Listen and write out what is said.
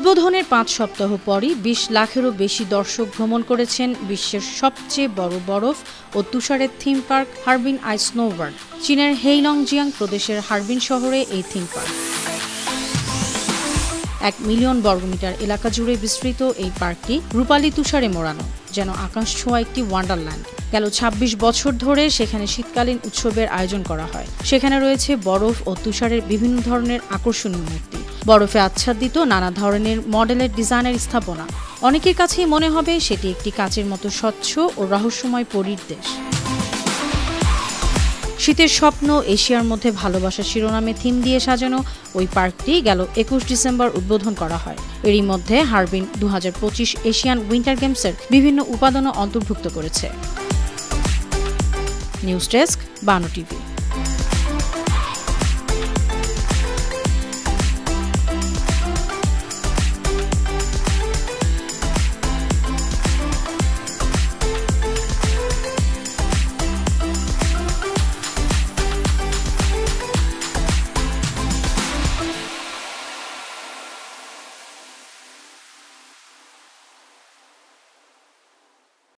উদ্বোধনের 5 সপ্তাহ পরই 20 লাখেরও বেশি দর্শক ভ্রমণ করেছেন বিশ্বের সবচেয়ে বড় বরফ ও তুষারের থিম পার্ক হারবিন আইস স্নোওয়ার্ল্ড। চীনের হেইলংজিয়াং প্রদেশের হারবিন শহরে এই থিম পার্ক 1 মিলিয়ন বর্গমিটার এলাকা জুড়ে বিস্তৃত। এই পার্কটি রূপালী তুষারে মোড়ানো, যেন আকাশ ছোঁয়া একটি ওয়ান্ডারল্যান্ড। গেল 26 বছর ধরে সেখানে শীতকালীন উৎসবের আয়োজন করা হয়। সেখানে রয়েছে বরফ ও তুষারের বিভিন্ন ধরনের আকর্ষণীয় মূর্তি, বরফে আচ্ছাদিত নানা ধরনের মডেলের ডিজাইনের স্থাপনা। অনেকের কাছেই মনে হবে সেটি একটি কাচের মতো স্বচ্ছ ও রহস্যময় পরীর দেশ। শীতের স্বপ্ন, এশিয়ার মধ্যে ভালোবাসা শিরোনামে থিম দিয়ে সাজানো ওই পার্কটি গেল 21 ডিসেম্বর উদ্বোধন করা হয়। এরই মধ্যে হারবিন 2025 এশিয়ান উইন্টার গেমসের বিভিন্ন উপাদানও অন্তর্ভুক্ত করেছে। নিউজ ডেস্ক, বানো টিভি।